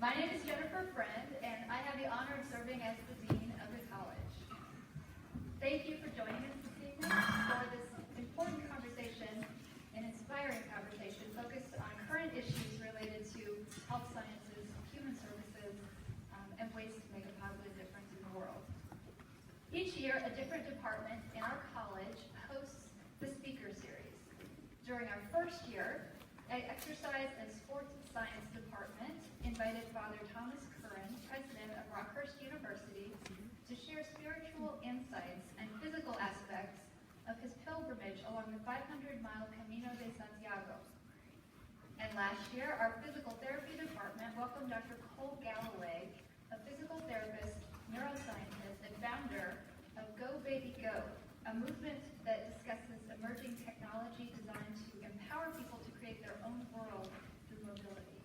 My name is Jennifer Friend, and I have the honor of serving as the Dean of the College. Thank you for joining us this evening for this important conversation, an inspiring conversation focused on current issues related to health sciences, human services, and ways to make a positive difference in the world. Each year, a different department in our college hosts the speaker series. During our first year, an exercise and sports science department invited Father Thomas Curran, president of Rockhurst University, to share spiritual insights and physical aspects of his pilgrimage along the 500-mile Camino de Santiago. And last year, our physical therapy department welcomed Dr. Cole Galloway, a physical therapist, neuroscientist, and founder of Go Baby Go, a movement that discusses emerging technology designed to empower people to create their own world through mobility.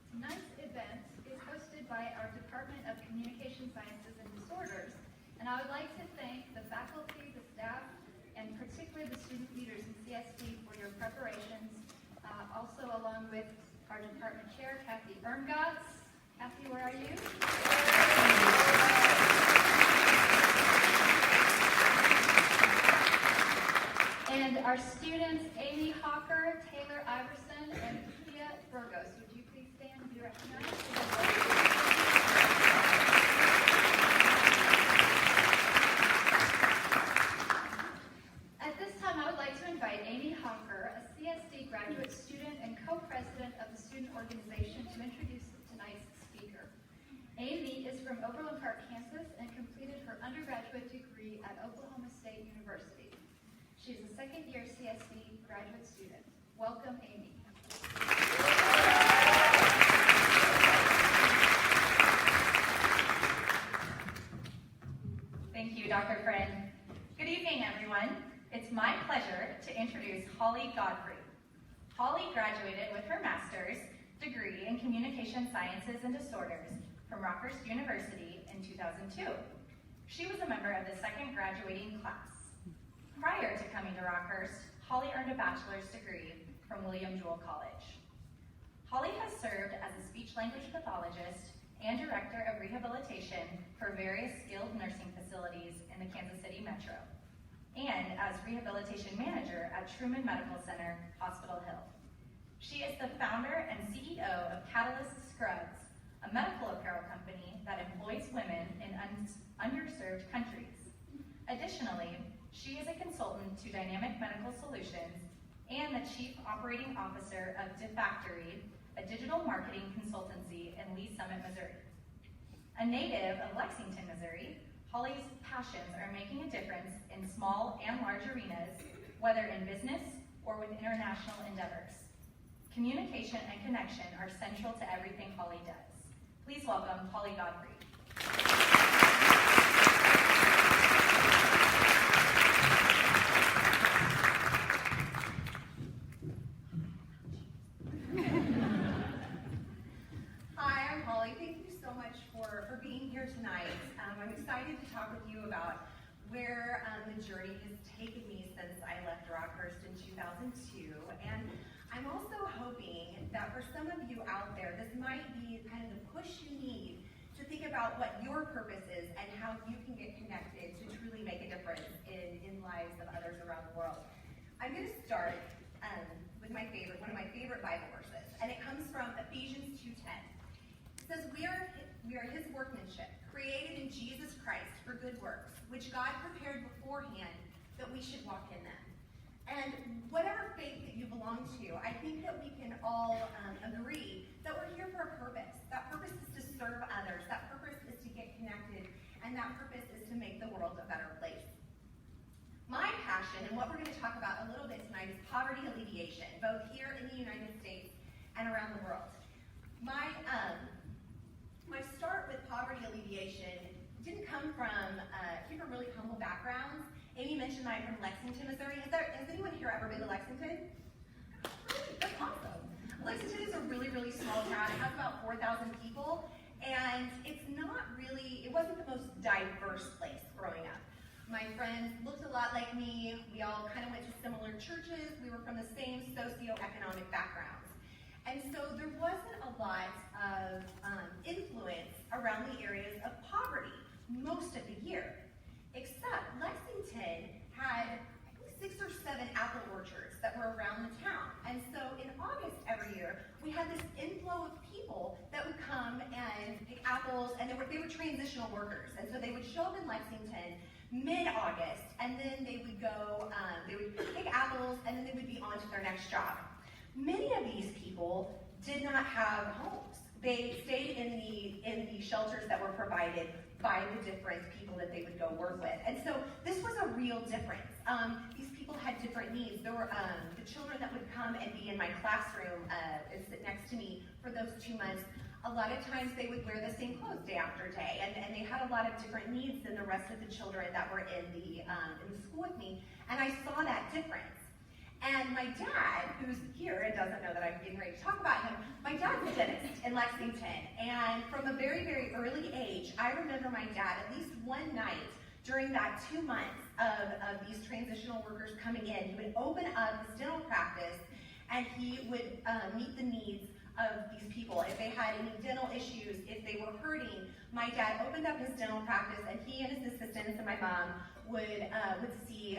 Tonight's event is hosted by our Department of Communication Sciences and Disorders, and I would like to thank the faculty, the staff, and particularly the student leaders in CSD for your preparations, also along with our department chair, Kathy Erngotz. Kathy, where are you? And our students, Amy Hawker, Taylor Iverson, and Pia Burgos. Would you please stand and be recognized? At this time, I would like to invite Amy Hawker, a CSD graduate student and co-president of the student organization, to introduce tonight's speaker. Amy is from Overland Park, Kansas, and completed her undergraduate degree at Oklahoma State University. She is a second-year CSD graduate student. Welcome, Amy. Thank you, Dr. Friend. Good evening, everyone. It's my pleasure to introduce Holly Godfrey. Holly graduated with her master's degree in Communication Sciences and Disorders from Rockhurst University in 2002. She was a member of the second graduating class. Prior to coming to Rockhurst, Holly earned a bachelor's degree from William Jewell College. Holly has served as a speech-language pathologist and director of rehabilitation for various skilled nursing facilities in the Kansas City Metro, and as rehabilitation manager at Truman Medical Center, Hospital Hill. She is the founder and CEO of Catalyst Scrubs, a medical apparel company that employs women in underserved countries. Additionally, she is a consultant to Dynamic Medical Solutions and the Chief Operating Officer of DeFactory, a digital marketing consultancy in Lee Summit, Missouri. A native of Lexington, Missouri, Holly's passions are making a difference in small and large arenas, whether in business or with international endeavors. Communication and connection are central to everything Holly does. Please welcome Holly Godfrey. Tonight. I'm excited to talk with you about where the journey has taken me since I left Rockhurst in 2002. And I'm also hoping that for some of you out there, this might be kind of the push you need to think about what your purpose is and how you can get connected to truly make a difference in lives of others around the world. I'm going to start with one of my favorite Bible verses, and it comes from Ephesians 2:10. It says, we are his workmanship, created in Jesus Christ for good works, which God prepared beforehand that we should walk in them. And whatever faith that you belong to, I think that we can all agree that we're here for a purpose. That purpose is to serve others. That purpose is to get connected. And that purpose is to make the world a better place. My passion, and what we're going to talk about a little bit tonight, is poverty alleviation, both here in the United States and around the world. My start with poverty alleviation didn't come from really humble backgrounds. Amy mentioned that I'm from Lexington, Missouri. Has anyone here ever been to Lexington? Really? That's awesome. Lexington is a really, really small town. It has about 4,000 people, and it wasn't the most diverse place growing up. My friends looked a lot like me. We all kind of went to similar churches. We were from the same socioeconomic backgrounds. And so there wasn't a lot of influence around the areas of poverty most of the year, except Lexington had, I think, 6 or 7 apple orchards that were around the town. And so in August every year, we had this inflow of people that would come and pick apples, and they were transitional workers. And so they would show up in Lexington mid-August, and then they would go, they would pick apples, and then they would be on to their next job. Many of these people did not have homes. They stayed in the shelters that were provided by the different people that they would go work with. And so this was a real difference. These people had different needs. There were the children that would come and be in my classroom and sit next to me for those 2 months. A lot of times they would wear the same clothes day after day, and they had a lot of different needs than the rest of the children that were in the school with me, and I saw that difference. And my dad, who's here and doesn't know that I'm getting ready to talk about him, my dad's a dentist in Lexington. And from a very, very early age, I remember my dad, at least one night during that 2 months of these transitional workers coming in, he would open up his dental practice and he would meet the needs of these people. If they had any dental issues, if they were hurting, my dad opened up his dental practice, and he and his assistants and my mom would see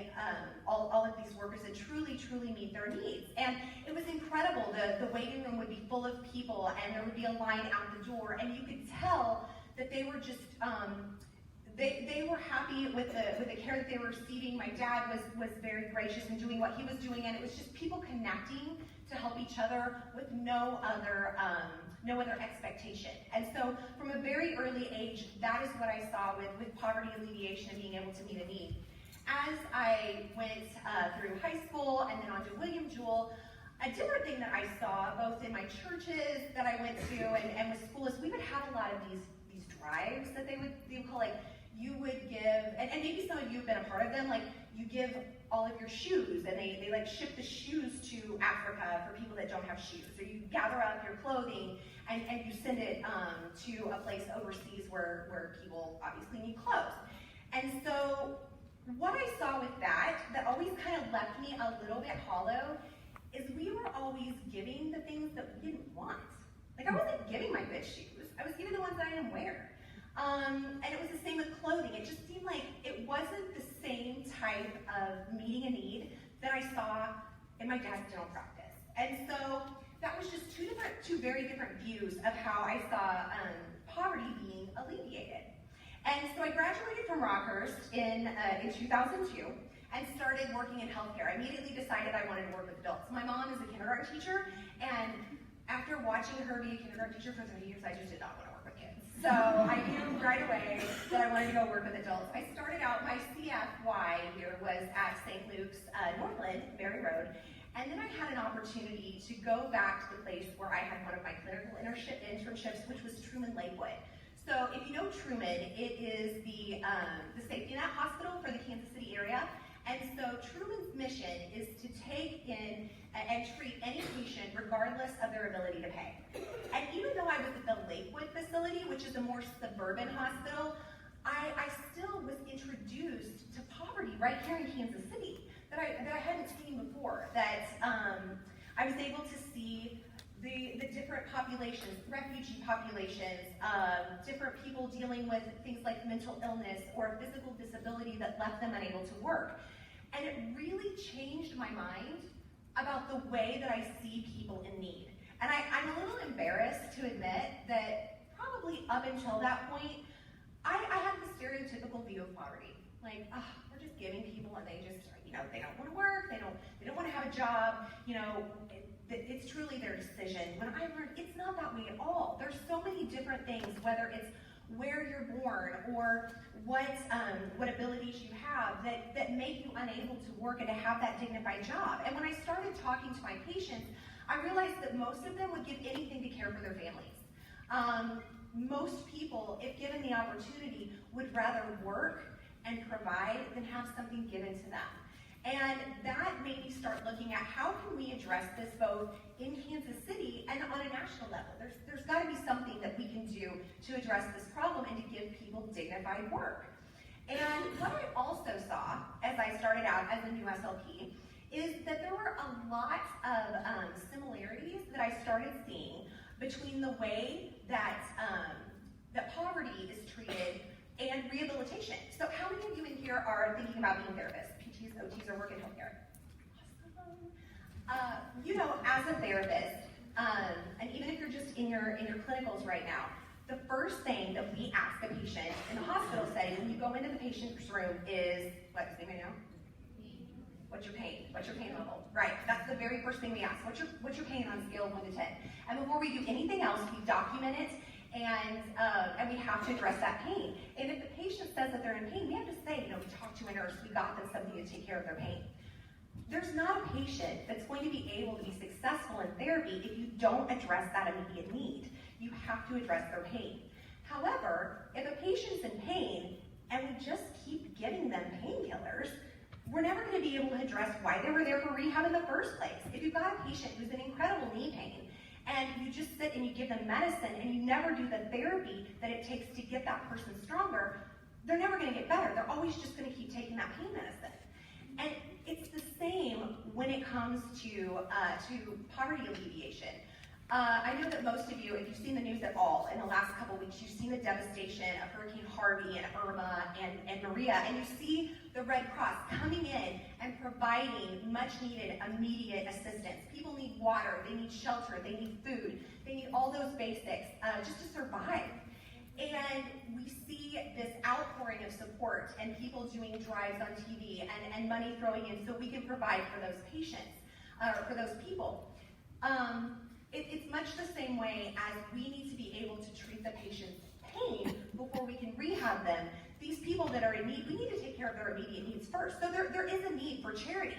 all of these workers and truly meet their needs. And it was incredible. The waiting room would be full of people, and there would be a line out the door, and you could tell that they were just they were happy with the care that they were receiving. My dad was very gracious in doing what he was doing, and it was just people connecting to help each other with no other expectation. And so from a very early age, that is what I saw with poverty alleviation and being able to meet a need. As I went through high school and then on to William Jewell, a different thing that I saw both in my churches that I went to and with school is we would have a lot of these drives that they would call, like, you would give, and maybe some of you have been a part of them, like you give all of your shoes, and they like ship the shoes to Africa for people that don't have shoes. Or you gather up your clothing and you send it to a place overseas where people obviously need clothes. And so what I saw with that always kind of left me a little bit hollow is we were always giving the things that we didn't want. Like, I wasn't giving my good shoes. I was giving the ones that I didn't wear. And it was the same with clothing. It just seemed like it wasn't the same type of meeting a need that I saw in my dad's dental practice. And so that was just two very different views of how I saw poverty being alleviated. And so I graduated from Rockhurst in 2002 and started working in healthcare. I immediately decided I wanted to work with adults. My mom is a kindergarten teacher, and after watching her be a kindergarten teacher for 30 years, I just did not want to work with kids. So I knew right away that I wanted to go work with adults. I started out, my CFY here was at St. Luke's Northland, Berry Road, and then I had an opportunity to go back to the place where I had one of my clinical internships, which was Truman Lakewood. So if you know Truman, it is the safety net hospital for the Kansas City area. And so Truman's mission is to take in and treat any patient regardless of their ability to pay. And even though I was at the Lakewood facility, which is a more suburban hospital, I still was introduced to poverty right here in Kansas City that I hadn't seen before. That I was able to see the different populations, refugee populations, different people dealing with things like mental illness or physical disability that left them unable to work. And it really changed my mind about the way that I see people in need. And I'm a little embarrassed to admit that probably up until that point, I had the stereotypical view of poverty. Like, we're just giving people and they just, they don't want to work, they don't want to have a job, it's truly their decision. When I learned it's not that way at all. There's so many different things, whether it's where you're born or what abilities you have that make you unable to work and to have that dignified job. And when I started talking to my patients, I realized that most of them would give anything to care for their families. Most people, if given the opportunity, would rather work and provide than have something given to them. And that made me start looking at how can we address this both in Kansas City and on a national level. There's got to be something that we can do to address this problem and to give people dignified work. And what I also saw as I started out as a new SLP is that there were a lot of similarities that I started seeing between the way that, that poverty is treated and rehabilitation. So how many of you in here are thinking about being therapists? PTs, OTs, or work in healthcare? Awesome. You know, as a therapist, and even if you're just in your clinicals right now, the first thing that we ask a patient in the hospital setting when you go into the patient's room is, what, does anybody know? What's your pain? What's your pain level? Right, that's the very first thing we ask. What's your pain on a scale of 1 to 10? And before we do anything else, we document it, and we have to address that pain. And if the patient says that they're in pain, we have to say, you know, we talked to a nurse, we got them something to take care of their pain. There's not a patient that's going to be able to be successful in therapy if you don't address that immediate need. You have to address their pain. However, if a patient's in pain and we just keep giving them painkillers, we're never going to be able to address why they were there for rehab in the first place. If you've got a patient who's in incredible knee pain and you just sit and you give them medicine and you never do the therapy that it takes to get that person stronger, they're never going to get better. They're always just going to keep taking that pain medicine. And it's the same when it comes to poverty alleviation. I know that most of you, if you've seen the news at all in the last couple weeks, you've seen the devastation of Hurricane Harvey and Irma and Maria, and you see the Red Cross coming in and providing much needed immediate assistance. People need water, they need shelter, they need food, they need all those basics just to survive. And we see this outpouring of support and people doing drives on TV and money throwing in so we can provide for those patients, for those people. It's much the same way as we need to be able to treat the patient's pain before we can rehab them. These people that are in need, we need to take care of their immediate needs first. So there is a need for charity.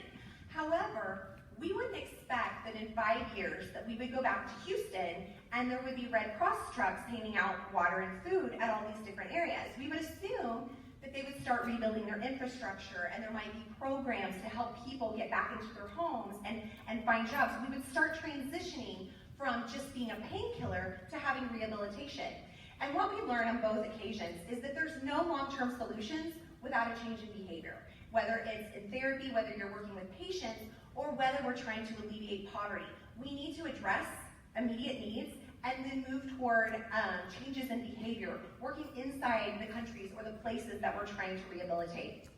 However, we wouldn't expect that in 5 years that we would go back to Houston and there would be Red Cross trucks handing out water and food at all these different areas. We would assume that they would start rebuilding their infrastructure and there might be programs to help people get back into their homes and find jobs. We would start transitioning from just being a painkiller to having rehabilitation. And what we learn on both occasions is that there's no long-term solutions without a change in behavior. Whether it's in therapy, whether you're working with patients, or whether we're trying to alleviate poverty. We need to address immediate needs and then move toward changes in behavior, working inside the countries or the places that we're trying to rehabilitate.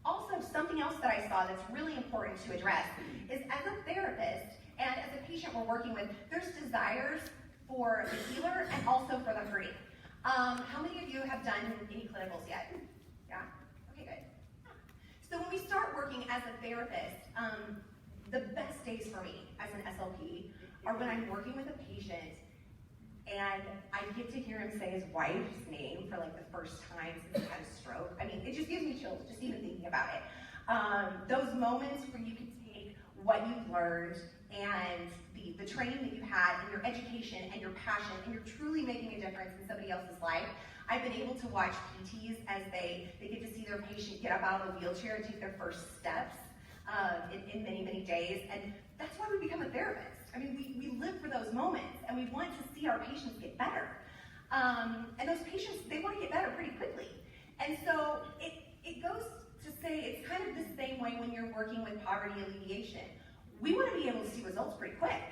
Also, something else that I saw that's really important to address is as a therapist and as a patient we're working with, there's desires for the healer and also for the hurting. How many of you have done any clinicals yet? Yeah? Okay, good. So when we start working as a therapist, the best days for me as an SLP are when I'm working with a patient and I get to hear him say his wife's name for like the first time since he had a stroke. I mean, it just gives me chills just even thinking about it. Those moments where you can take what you've learned and the training that you had and your education and your passion and you're truly making a difference in somebody else's life. I've been able to watch PTs as they get to see their patient get up out of the wheelchair and take their first steps in many, many days. And that's why we become a therapist. I mean, we live for those moments and we want to see our patients get better. And those patients, they want to get better pretty quickly. And so it goes to say it's kind of the same way when you're working with poverty alleviation. We want to be able to see results pretty quick.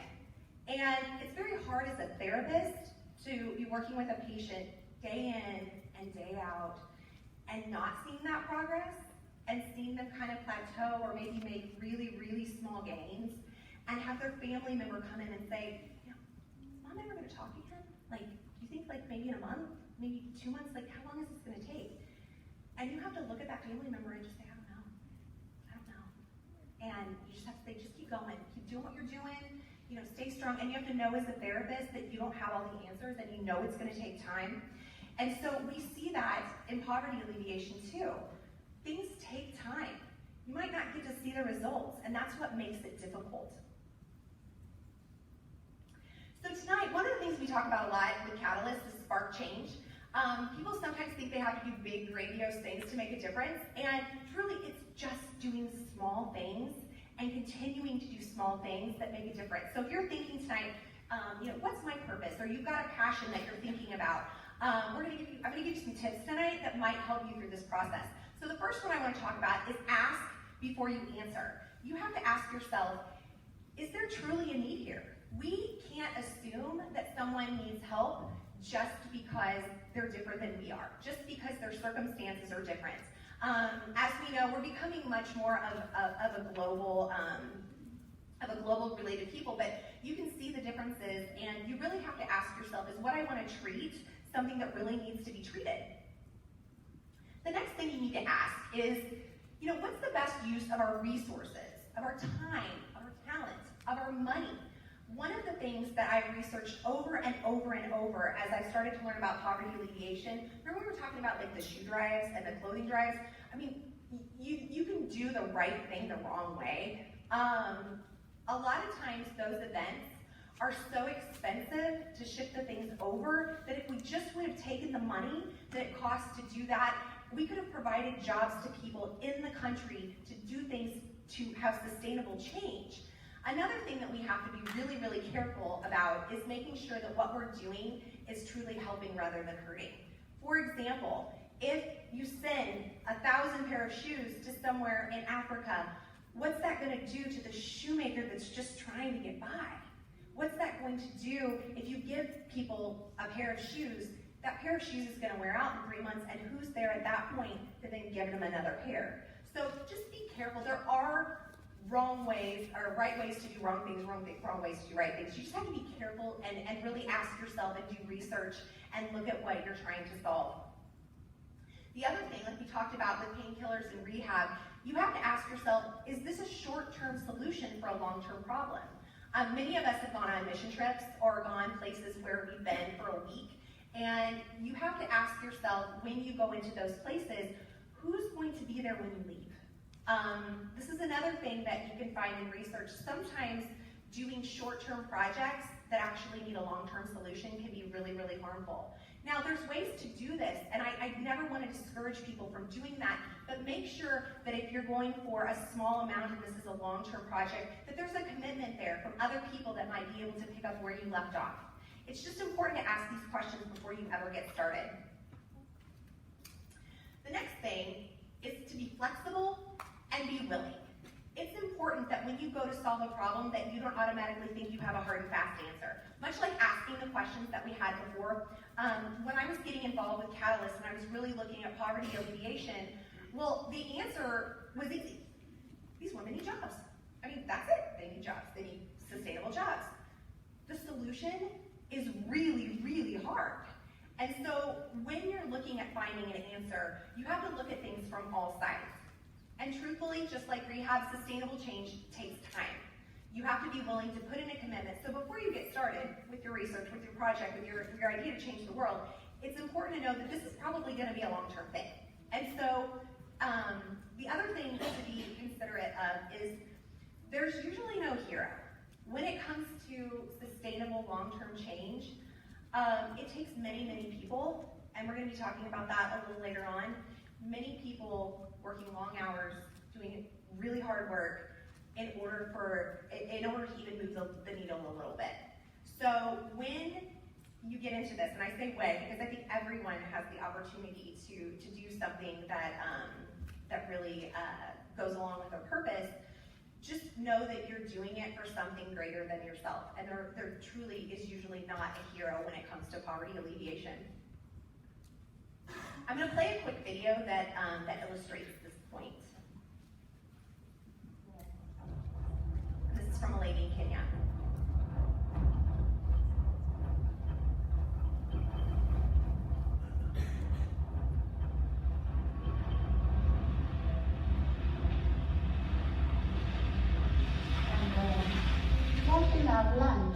And it's very hard as a therapist to be working with a patient day in and day out and not seeing that progress and seeing them kind of plateau or maybe make really, really small gains and have their family member come in and say, you know, is Mom ever going to talk again? Like, do you think like maybe in a month, maybe 2 months, like how long is this going to take? And you have to look at that family member and just say, I don't know. And you just have to say, just keep going, keep doing what you're doing, you know, stay strong. And you have to know as a therapist that you don't have all the answers and you know it's going to take time. And so we see that in poverty alleviation too. Things take time. You might not get to see the results, and that's what makes it difficult. So tonight, one of the things we talk about a lot with Catalyst is spark change. People sometimes think they have to do big, grandiose things to make a difference, and truly it's just doing small things and continuing to do small things that make a difference. So if you're thinking tonight, you know, what's my purpose? Or you've got a passion that you're thinking about, I'm going to give you some tips tonight that might help you through this process. So the first one I want to talk about is ask before you answer. You have to ask yourself, is there truly a need here? We can't assume that someone needs help just because they're different than we are, just because their circumstances are different. As we know, we're becoming much more of a global related people, but you can see the differences, and you really have to ask yourself, is what I want to treat something that really needs to be treated? The next thing you need to ask is, what's the best use of our resources, of our time, of our talent, of our money? One of the things that I researched over and over and over as I started to learn about poverty alleviation, remember we were talking about like the shoe drives and the clothing drives? I mean, you can do the right thing the wrong way. A lot of times those events are so expensive to ship the things over that if we just would have taken the money that it costs to do that, we could have provided jobs to people in the country to do things to have sustainable change. Another thing that we have to be really, really careful about is making sure that what we're doing is truly helping rather than hurting. For example, if you send 1,000 pair of shoes to somewhere in Africa, what's that going to do to the shoemaker that's just trying to get by? What's that going to do if you give people a pair of shoes? That pair of shoes is going to wear out in 3 months, and who's there at that point to then give them another pair? So just be careful. There are wrong ways, or right ways to do wrong things, wrong ways to do right things. You just have to be careful and really ask yourself and do research and look at what you're trying to solve. The other thing, like we talked about with painkillers and rehab, you have to ask yourself, is this a short-term solution for a long-term problem? Many of us have gone on mission trips or gone places where we've been for a week, and you have to ask yourself, when you go into those places, who's going to be there when you leave? This is another thing that you can find in research. Sometimes doing short-term projects that actually need a long-term solution can be really, really harmful. Now, there's ways to do this, and I never want to discourage people from doing that, but make sure that if you're going for a small amount and this is a long-term project, that there's a commitment there from other people that might be able to pick up where you left off. It's just important to ask these questions before you ever get started. The next thing is to be flexible and be willing. It's important that when you go to solve a problem that you don't automatically think you have a hard and fast answer. Much like asking the questions that we had before, when I was getting involved with Catalyst and I was really looking at poverty alleviation, well, the answer was easy. These women need jobs. I mean, that's it. They need jobs. They need sustainable jobs. The solution is really, really hard. And so when you're looking at finding an answer, you have to look at things from all sides. And truthfully, just like rehab, sustainable change takes time. You have to be willing to put in a commitment. So before you get started with your research, with your project, with your idea to change the world, it's important to know that this is probably going to be a long-term thing. And so the other thing to be considerate of is there's usually no hero. When it comes to sustainable long-term change, it takes many, many people, and we're going to be talking about that a little later on. Many people working long hours, doing really hard work in order to even move the needle a little bit. So when you get into this, and I say when, because I think everyone has the opportunity to do something that really goes along with their purpose, just know that you're doing it for something greater than yourself. And there truly is usually not a hero when it comes to poverty alleviation. I'm going to play a quick video that illustrates this point. This is from a lady in Kenya. One thing I've learned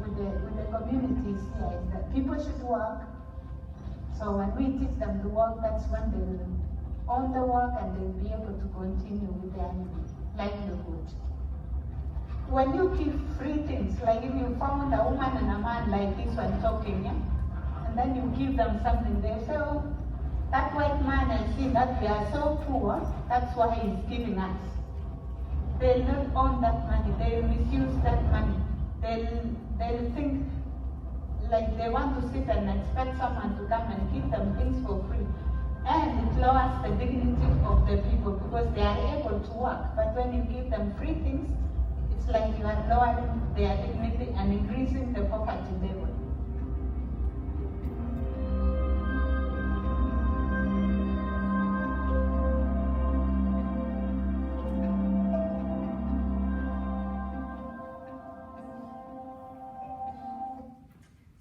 with the communities here is that people should work. So when we teach them to work, that's when they will own the work and they'll be able to continue with their livelihood. When you give free things, like if you found a woman and a man like this one talking, yeah? And then you give them something, they say, oh, that white man has seen that we are so poor, that's why he's giving us. They'll not own that money, they'll misuse that money. They'll think like they want to sit and expect someone to come and give them things for free. And it lowers the dignity of the people because they are able to work. But when you give them free things, It's like you are lowering their dignity and increasing the poverty level.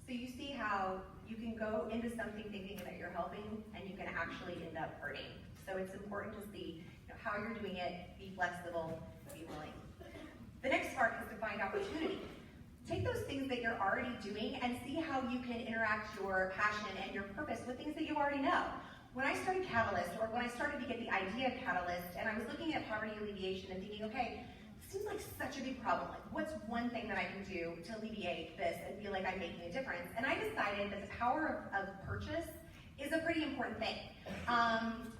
So you see how you can go into something thinking that you're helping, and you can actually end up hurting. So it's important to see how you're doing it, be flexible, be willing. The next part is to find opportunity. Take those things that you're already doing and see how you can interact your passion and your purpose with things that you already know. When I started Catalyst, or when I started to get the idea of Catalyst, and I was looking at poverty alleviation and thinking, okay, this seems like such a big problem. Like, what's one thing that I can do to alleviate this and feel like I'm making a difference? And I decided that the power of purchase is a pretty important thing.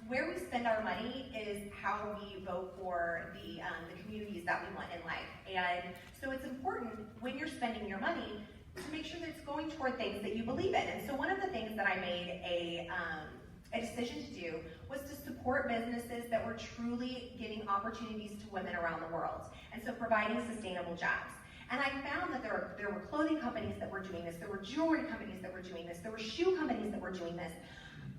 Where we spend our money is how we vote for the communities that we want in life. And so it's important when you're spending your money to make sure that it's going toward things that you believe in. And so one of the things that I made a decision to do was to support businesses that were truly giving opportunities to women around the world. And so providing sustainable jobs. And I found that there were clothing companies that were doing this, there were jewelry companies that were doing this, there were shoe companies that were doing this.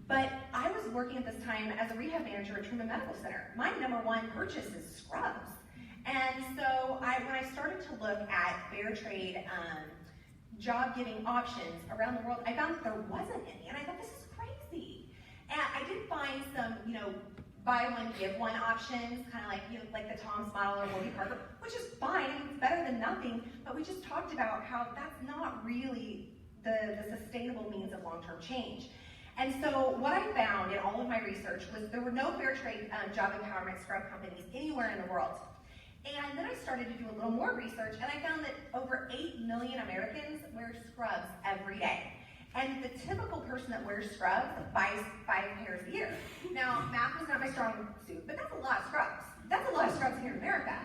But I was working at this time as a rehab manager at Truman Medical Center. My number one purchase is scrubs. And so when I started to look at fair trade job-giving options around the world, I found that there wasn't any. And I thought, this is crazy. And I did find some, buy one, give one options, kind of like the Tom's model or Warby Parker, which is fine. I mean, it's better than nothing. But we just talked about how that's not really the sustainable means of long-term change. And so what I found in all of my research was there were no fair trade job empowerment scrub companies anywhere in the world. And then I started to do a little more research, and I found that over 8 million Americans wear scrubs every day. And the typical person that wears scrubs buys 5 pairs a year. Now, math was not my strong suit, but that's a lot of scrubs. That's a lot of scrubs here in America.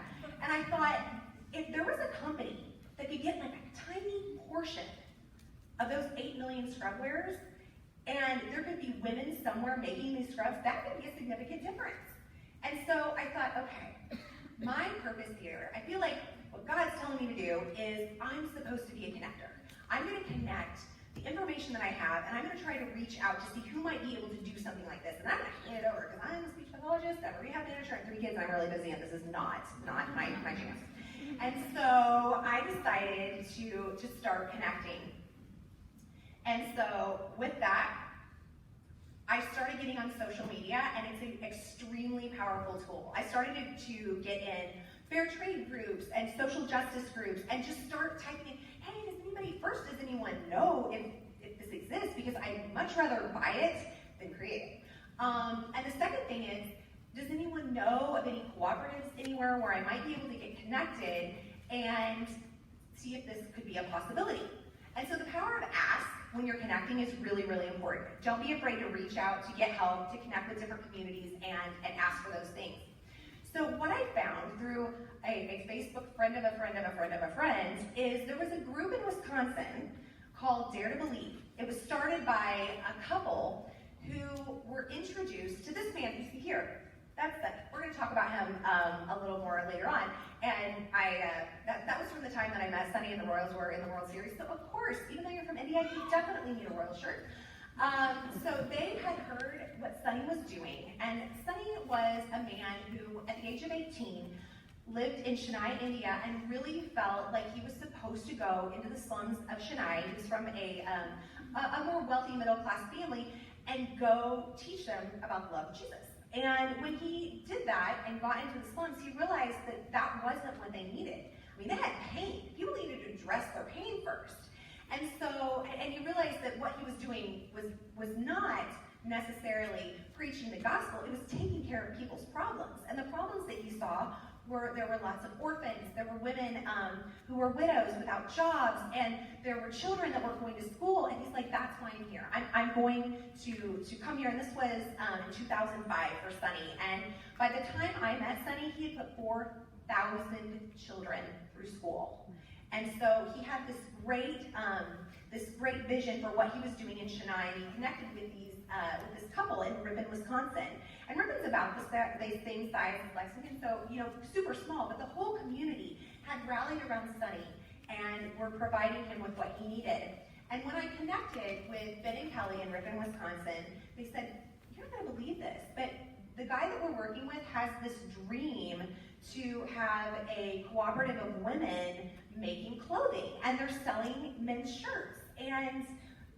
And I thought, if there was a company that could get like a tiny portion of those 8 million scrub wearers, and there could be women somewhere making these scrubs, that could be a significant difference. And so I thought, okay, my purpose here, I feel like what God's telling me to do is I'm supposed to be a connector. I'm going to connect the information that I have, and I'm going to try to reach out to see who might be able to do something like this. And I'm going to hand it over, because I'm a speech pathologist, I'm a rehab manager, I have 3 kids, and I'm really busy, and this is not my chance. And so I decided to start connecting. And so with that, I started getting on social media, and it's an extremely powerful tool. I started to get in fair trade groups and social justice groups, and just start typing in, hey, does anyone know if this exists? Because I'd much rather buy it than create it. And the second thing is, does anyone know of any cooperatives anywhere where I might be able to get connected and see if this could be a possibility? And so the power of ask when you're connecting is really, really important. Don't be afraid to reach out, to get help, to connect with different communities, and ask for those things. So what I found through a Facebook friend of a friend of a friend of a friend is there was a group in Wisconsin called Dare to Believe. It was started by a couple who were introduced to this man you see here. That's Sunny. We're going to talk about him a little more later on. And that was from the time that I met Sunny and the Royals were in the World Series. So of course, even though you're from India, you definitely need a Royal shirt. So they had heard what Sunny was doing, and Sunny was a man who, at the age of 18, lived in Chennai, India, and really felt like he was supposed to go into the slums of Chennai. He was from a more wealthy middle-class family, and go teach them about the love of Jesus. And when he did that and got into the slums, he realized that that wasn't what they needed. I mean, they had pain. People needed to address their pain first. And so, and he realized that what he was doing was not necessarily preaching the gospel, it was taking care of people's problems. And the problems that he saw were, there were lots of orphans, there were women who were widows without jobs, and there were children that weren't going to school, and he's like, that's why I'm here. I'm going to come here, and this was in 2005 for Sunny, and by the time I met Sunny, he had put 4,000 children through school. And so he had this great vision for what he was doing in Chennai, and he connected with this couple in Ripon, Wisconsin. And Ripon's about the same size as Lexington, so super small. But the whole community had rallied around Sunny and were providing him with what he needed. And when I connected with Ben and Kelly in Ripon, Wisconsin, they said, "You're not gonna believe this, but the guy that we're working with has this dream to have a cooperative of women making clothing, and they're selling men's shirts. And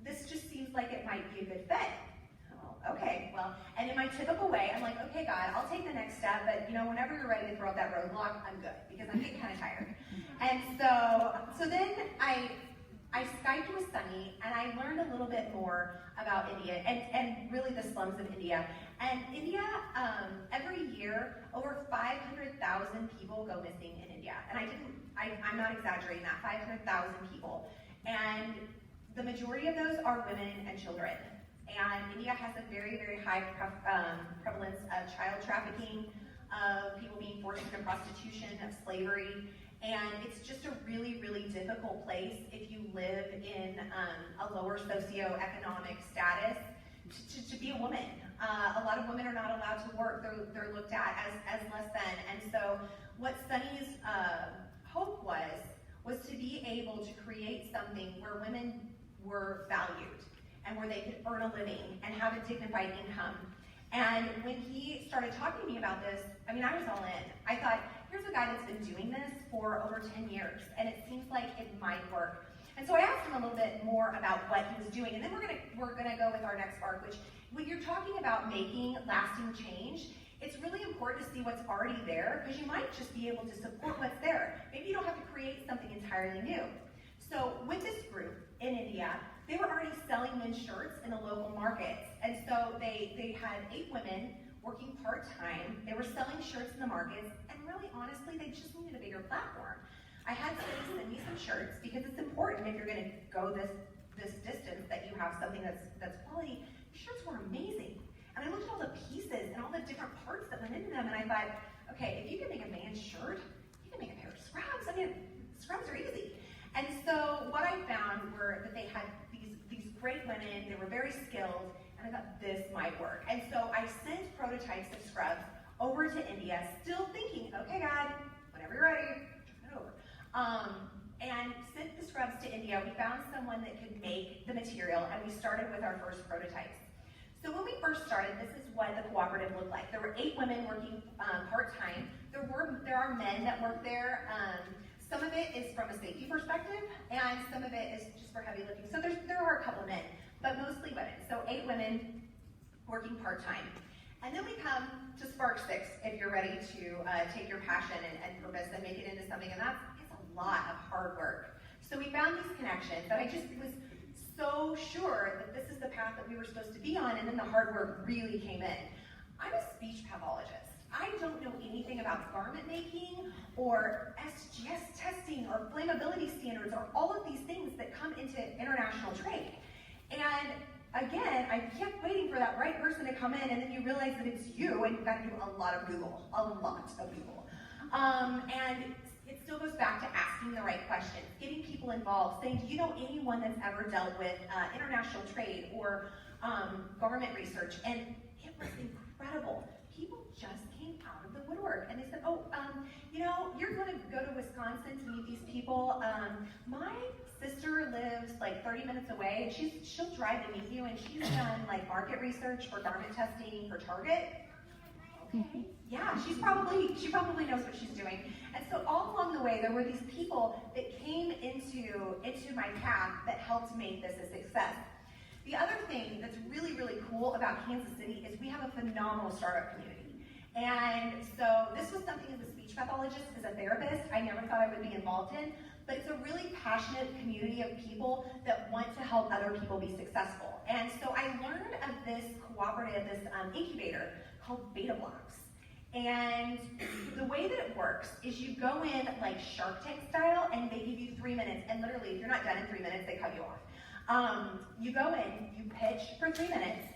this just seems like it might be a good fit." Oh, okay, well, and in my typical way, I'm like, "Okay, God, I'll take the next step, but whenever you're ready to throw out that roadblock, I'm good, because I'm getting kind of tired." And so then I Skyped with Sunny, and I learned a little bit more about India, and really the slums of India. And India, every year, over 500,000 people go missing in India. And I'm not exaggerating that, 500,000 people. And the majority of those are women and children. And India has a very, very high prevalence of child trafficking, of people being forced into prostitution, of slavery. And it's just a really, really difficult place if you live in a lower socioeconomic status to be a woman. A lot of women are not allowed to work. They're looked at as less than. And so what Sunny's hope was to be able to create something where women were valued and where they could earn a living and have a dignified income. And when he started talking to me about this, I was all in. I thought, here's a guy that's been doing this for over 10 years, and it seems like it might work. And so I asked him a little bit more about what he was doing, and then we're gonna go with our next spark, which when you're talking about making lasting change, it's really important to see what's already there, because you might just be able to support what's there. Maybe you don't have to create something entirely new. So with this group in India, they were already selling men's shirts in the local markets. And so they had 8 women working part-time. They were selling shirts in the markets, and really, honestly, they just needed a bigger platform. I had somebody send me some shirts, because it's important if you're gonna go this distance that you have something that's quality. The shirts were amazing. And I looked at all the pieces and all the different parts that went into them, and I thought, okay, if you can make a man's shirt, you can make a pair of scrubs. Scrubs are easy. And so what I found were that they had these great women, they were very skilled, and I thought this might work. And so I sent prototypes of scrubs over to India, still thinking, okay, God, whenever you're ready, turn it over. And sent the scrubs to India. We found someone that could make the material, and we started with our first prototypes. So when we first started, this is what the cooperative looked like. There were 8 women working part-time. There are men that work there. Some of it is from a safety perspective, and some of it is just for heavy lifting. So there are a couple of men, but mostly women. So 8 women working part-time. And then we come to Spark 6, if you're ready to take your passion and purpose and make it into something, and it's a lot of hard work. So we found these connections that I just was so sure that this is the path that we were supposed to be on, and then the hard work really came in. I'm a speech pathologist. I don't know anything about garment making or SGS testing or flammability standards or all of these things that come into international trade. And again, I kept waiting for that right person to come in, and then you realize that it's you, and you've got to do a lot of Google. And it still goes back to asking the right questions, getting people involved, saying, do you know anyone that's ever dealt with international trade or garment research? And it was incredible. People just came out of the woodwork, and they said, you're going to go to Wisconsin to meet these people. My sister lives like 30 minutes away, and she'll drive to meet you, and she's done like market research for garment testing for Target. Okay, yeah, she probably knows what she's doing. And so all along the way, there were these people that came into my path that helped make this a success. The other thing that's really, really cool about Kansas City is we have a phenomenal startup community. And so this was something as a speech pathologist, as a therapist, I never thought I would be involved in, but it's a really passionate community of people that want to help other people be successful. And so I learned of this cooperative, this incubator called Beta Blocks. And the way that it works is you go in like Shark Tank style, and they give you 3 minutes, and literally if you're not done in 3 minutes, they cut you off. You go in, you pitch for 3 minutes,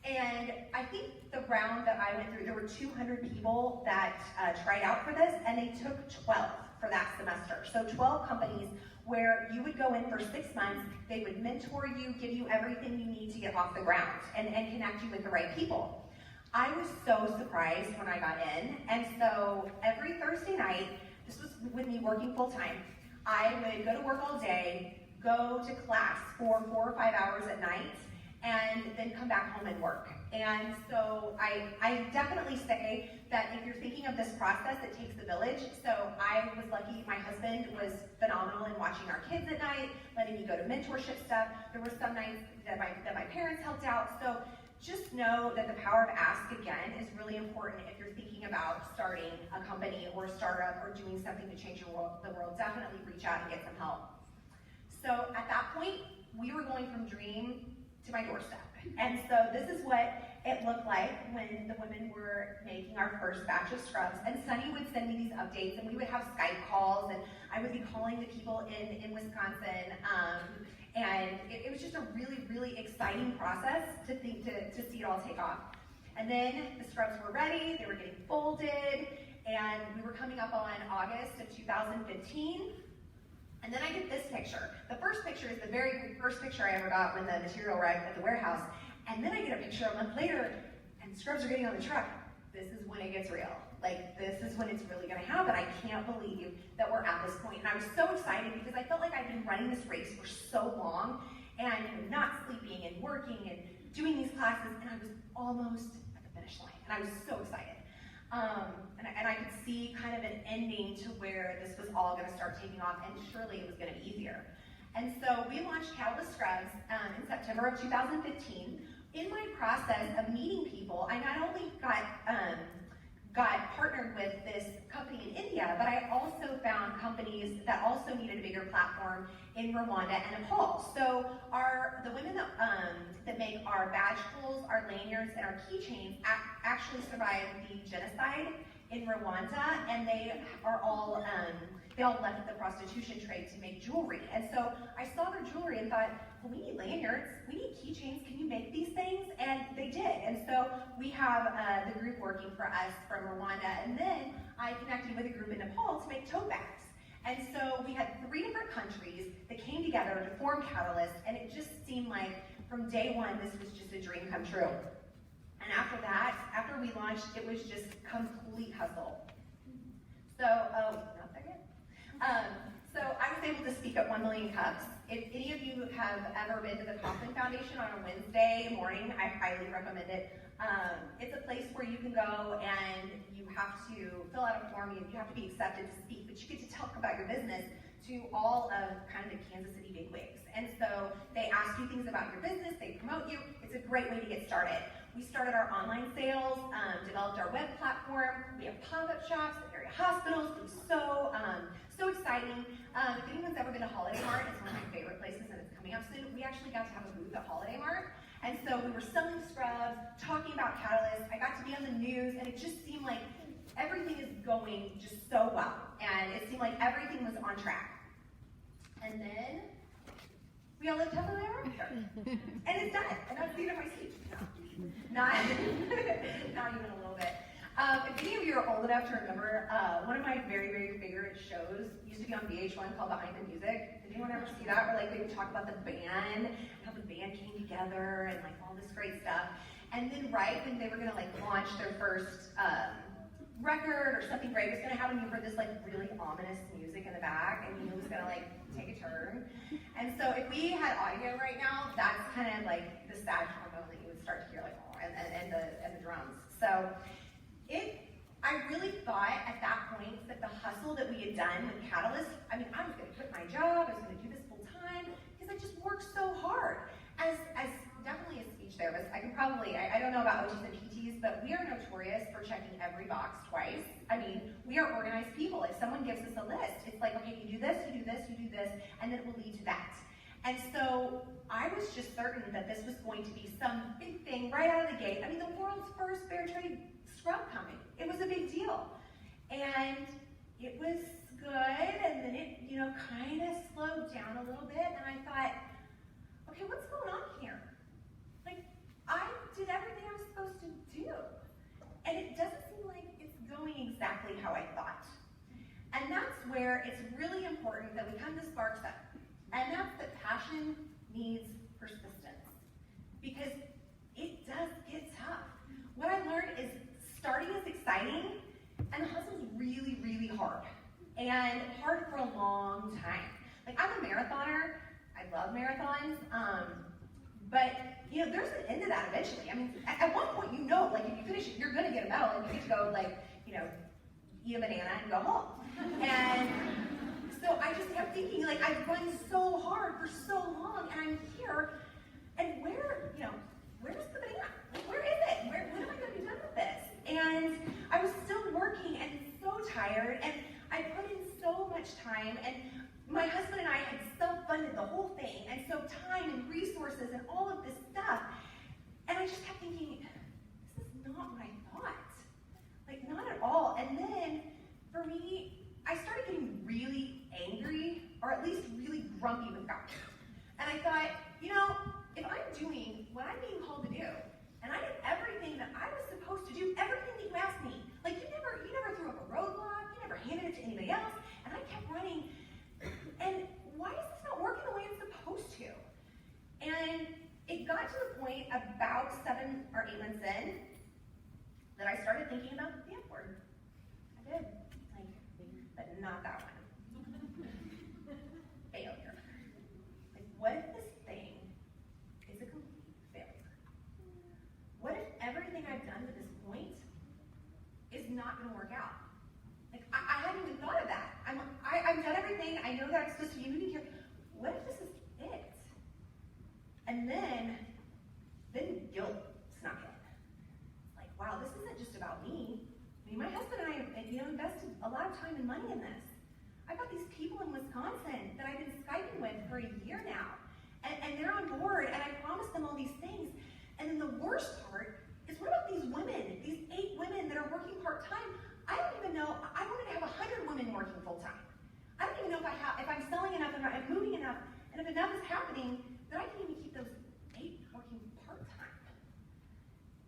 and I think the round that I went through, there were 200 people that tried out for this, and they took 12 for that semester. So 12 companies where you would go in for 6 months, they would mentor you, give you everything you need to get off the ground, and connect you with the right people. I was so surprised when I got in, and so every Thursday night, this was with me working full-time. I would go to work all day, go to class for 4 or 5 hours at night, and then come back home and work. And so I definitely say that if you're thinking of this process, it takes a village. So I was lucky, my husband was phenomenal in watching our kids at night, letting me go to mentorship stuff. There were some nights that my parents helped out. So just know that the power of ask again is really important if you're thinking about starting a company or a startup or doing something to change the world. Definitely reach out and get some help. So at that point, we were going from dream to my doorstep. And so this is what it looked like when the women were making our first batch of scrubs. And Sunny would send me these updates, and we would have Skype calls, and I would be calling the people in Wisconsin. And it was just a really, really exciting process to see it all take off. And then the scrubs were ready, they were getting folded, and we were coming up on August of 2015. And then I get this picture. The first picture is the very first picture I ever got when the material arrived at the warehouse. And then I get a picture a month later, and the scrubs are getting on the truck. This is when it gets real. Like, this is when it's really gonna happen. I can't believe that we're at this point. And I was so excited because I felt like I'd been running this race for so long, and not sleeping and working and doing these classes, and I was almost at the finish line. And I was so excited. And I could see kind of an ending to where this was all gonna start taking off, and surely it was gonna be easier. And so we launched Catalyst Scrubs in September of 2015. In my process of meeting people, I not only got partnered with this company in India, but I also found companies that also needed a bigger platform in Rwanda and Nepal. So the women that make our badge pulls, our lanyards, and our keychains actually survived the genocide in Rwanda, and they all left the prostitution trade to make jewelry. And so I saw their jewelry and thought, well, we need lanyards, we need keychains, can you make these things? And they did. And so we have the group working for us from Rwanda, and then I connected with a group in Nepal to make tote bags. And so we had 3 different countries that came together to form Catalyst, and it just seemed like from day one, this was just a dream come true. And after that, after we launched, it was just complete hustle. So, not there yet. So I was able to speak at 1 Million Cups. If any of you have ever been to the Kaufman Foundation on a Wednesday morning, I highly recommend it. It's a place where you can go and you have to fill out a form, you have to be accepted to speak, but you get to talk about your business to all of kind of the Kansas City bigwigs. And so they ask you things about your business, they promote you. It's a great way to get started. We started our online sales, developed our web platform. We have pop-up shops at area hospitals. It was so exciting. If anyone's ever been to Holiday Mart, it's one of my favorite places, and it's coming up soon. We actually got to have a booth at Holiday Mart. And so we were selling scrubs, talking about Catalyst. I got to be on the news, and it just seemed like everything is going just so well. And it seemed like everything was on track. And then we all lived happily ever after. And it's done. And that's the end of my speech. Not even a little bit. If any of you are old enough to remember, one of my very, very favorite shows used to be on VH1 called Behind the Music. Did anyone ever see that? Where like they would talk about the band, and how the band came together, and like all this great stuff. And then right when they were gonna like launch their first record or something great was gonna happen, you heard this like really ominous music in the back, and it was gonna like take a turn. And so if we had audio right now, that's kind of like the sad trombone that you would start to hear, like, oh, and the drums. So I really thought at that point that the hustle that we had done with Catalyst, I mean, I was gonna quit my job, I was gonna do this full time, because I just worked so hard. As definitely a speech therapist, I can probably, I don't know about OTs and PTs, but we are notorious for checking every box twice. I mean, we are organized people. If someone gives us a list, it's like, okay, you do this, you do this, you do this, and then it will lead to that. And so I was just certain that this was going to be some big thing right out of the gate. I mean, the world's first fair trade scrub coming. It was a big deal. And it was good, and then it, kind of slowed down a little bit, and I thought, okay, what's going on here? Like, I did everything I was supposed to do, and it doesn't seem like it's going exactly how I thought. And that's where it's really important that we come to Sparks Up. And that's that passion needs persistence, because it does get tough. What I learned is starting is exciting, and the hustle is really, really hard. and hard for a long time. Like, I'm a marathoner. I love marathons. But, you know, there's an end to that eventually. I mean, at one point, you know, like, if you finish it, you're going to get a medal, and you get to go, like, you know, eat a banana and go home. And so I just kept thinking, like, I've run so hard for so long, and I'm here, and where, you know, where's the banana? Like, where is it? When am I going to be done with this? And I was still working and so tired, and I put in so much time, and my husband and I had self-funded the whole thing, and so time and resources and all of this stuff, and I just kept thinking, this is not what I thought. Like, not at all. And then, for me, I started getting really angry, or at least really grumpy with God. And I thought, you know, if I'm doing what I'm being called to do, and I did everything that I was supposed to do, everything that you asked me, like, you never threw up a roadblock, you never handed it to anybody else, and I kept running, and why is this not working the way it's supposed to? And it got to the point about 7 or 8 months in that I started thinking about the F word. I did, like, but not that one. Failure. Like, what if this thing is a complete failure? What if everything I've done to this point is not going to work out? Like, I hadn't even thought of that. I've done everything. I know that I'm supposed to be moving here. What if this is it? And then guilt snuck in. Like, wow, this isn't just about me. I mean, my husband and I, you know, invested a lot of time and money in this. I've got these people in Wisconsin that I've been Skyping with for a year now, and they're on board, and I promised them all these things. And then the worst part is, what about these women, these 8 women that are working part-time? I don't even know, I wanted to have 100 women working full-time. I don't even know if I'm selling enough, if I'm moving enough, and if enough is happening, that I can even keep those 8 working part-time.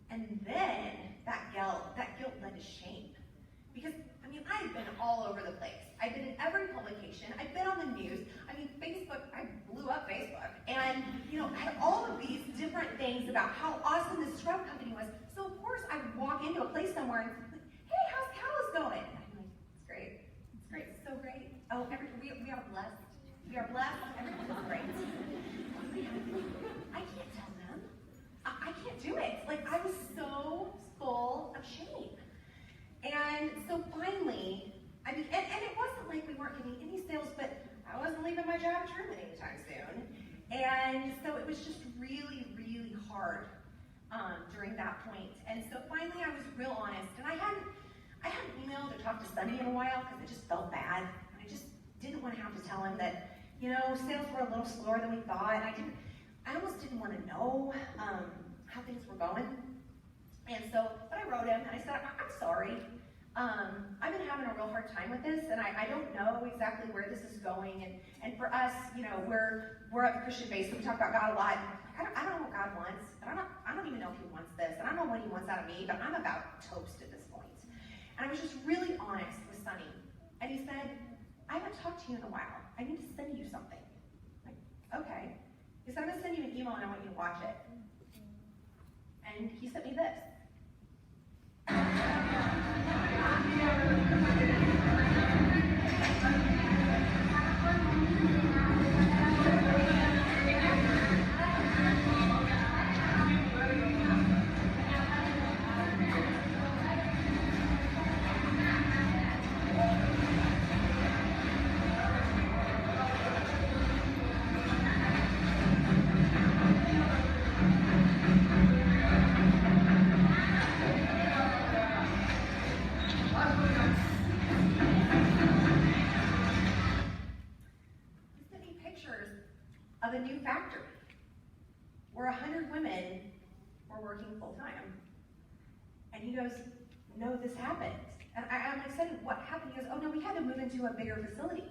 And then that guilt led to shame. Because, I mean, I've been all over the place. I've been in every publication. I've been on the news. I mean, Facebook, I blew up Facebook. And, you know, I had all of these different things about how awesome this scrub company was. So, of course, I would walk into a place somewhere and say, hey, how's Callus going? And I'm like, it's great. It's great. It's so great. Oh, we are blessed. We are blessed. Everything is great. I can't tell them. I can't do it. Like, I was so full of shame. And so finally, I mean, and it wasn't like we weren't getting any sales, but I wasn't leaving my job at Truman anytime soon. And so it was just really, really hard during that point. And so finally I was real honest. And I hadn't emailed or talked to Sunny in a while because it just felt bad. I just didn't want to have to tell him that, you know, sales were a little slower than we thought. I almost didn't want to know how things were going. And so, but I wrote him and I said, I'm sorry. I've been having a real hard time with this, and I don't know exactly where this is going. And for us, you know, we're a Christian base, so we talk about God a lot. I don't know what God wants, and I don't even know if He wants this, and I don't know what He wants out of me, but I'm about toast at this point. And I was just really honest with Sunny, and he said, I haven't talked to you in a while. I need to send you something. I'm like, okay. He said, I'm going to send you an email, and I want you to watch it. And he sent me this. Of a new factory where 100 women were working full-time. And he goes, no, this happened. And I'm like, said, what happened? He goes, oh no, we had to move into a bigger facility.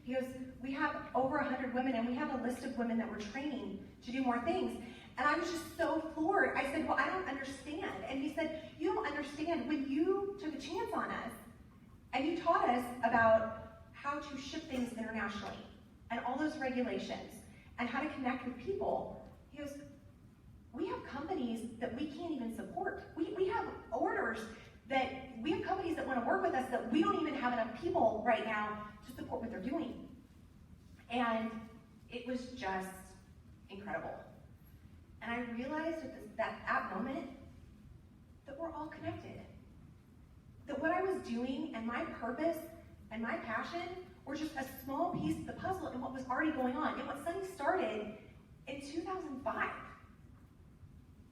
He goes, we have over 100 women, and we have a list of women that we're training to do more things. And I was just so floored. I said, well, I don't understand. And he said, you don't understand. When you took a chance on us, and you taught us about how to ship things internationally, and all those regulations, and how to connect with people, he goes, we have companies that we can't even support. We have orders that we have companies that want to work with us that we don't even have enough people right now to support what they're doing. And it was just incredible. And I realized at that moment that we're all connected. That what I was doing and my purpose and my passion were just a small piece of the puzzle in what was already going on, and what Sunny started in 2005.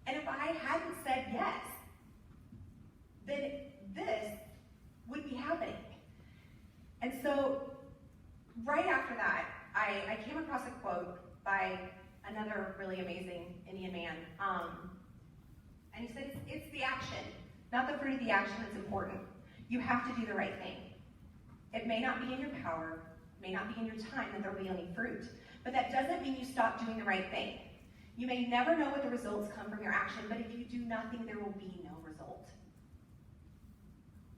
And if I hadn't said yes, then this would be happening. And so, right after that, I came across a quote by another really amazing Indian man. And he said, it's the action, not the fruit of the action that's important. You have to do the right thing. It may not be in your power, may not be in your time that there will be any fruit, but that doesn't mean you stop doing the right thing. You may never know what the results come from your action, but if you do nothing, there will be no result.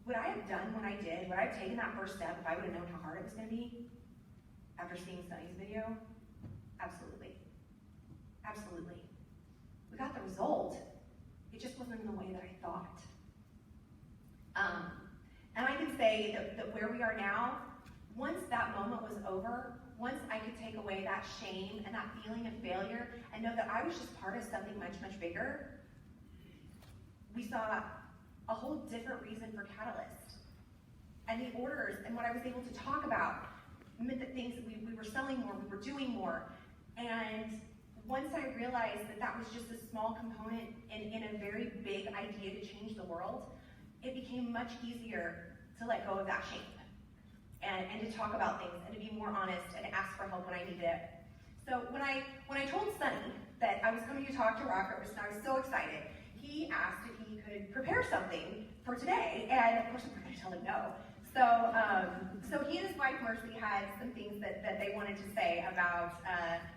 Would I have done what I did? Would I have taken that first step if I would have known how hard it was going to be after seeing Sunny's video? Absolutely. Absolutely. We got the result. It just wasn't in the way that I thought. And I can say that where we are now, once that moment was over, once I could take away that shame and that feeling of failure and know that I was just part of something much, much bigger, we saw a whole different reason for Catalyst. And the orders and what I was able to talk about meant that things, we were selling more, we were doing more. And once I realized that that was just a small component in a very big idea to change the world, it became much easier to let go of that shame and to talk about things and to be more honest and ask for help when I needed it. So when I told Sunny that I was coming to talk to Rockhurst, and I was so excited, he asked if he could prepare something for today, and of course I'm going to tell him no. So he and his wife Mercy had some things that they wanted to say about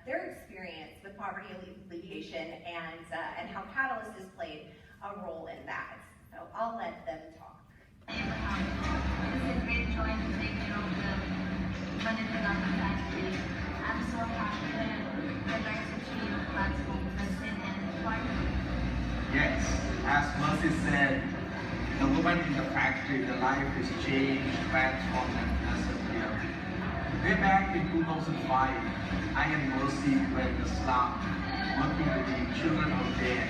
their experience with poverty alleviation and how Catalyst has played a role in that. So I'll let them talk. It is a great joy to take care of the Manipur family. I'm so happy that I'd like to achieve a platform person and employment. Yes, as Mercy said, the woman in the factory, the life is changed, transformed, and persevered. Way back in 2005, I and Mercy were in the slum, working with the children out there.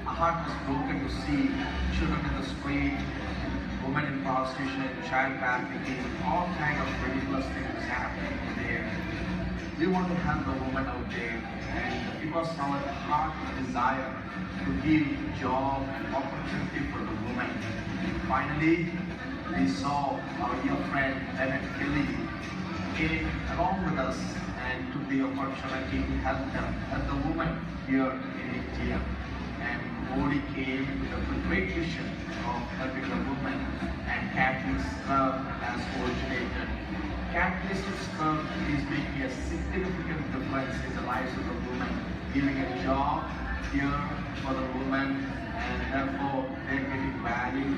Our heart was broken to see children in the street, women in prostitution, child trafficking, all kinds of ridiculous things happening there. We want to help the women out there, and it was our heart desire to give job and opportunity for the women. Finally, we saw our dear friend Emmett Kelly came along with us and took the opportunity to help the women here in India. And Modi came with a great vision of helping the women, and Catalyst Club has originated. Catalyst Club is making a significant difference in the lives of the women, giving a job here for the women, and therefore they're getting value,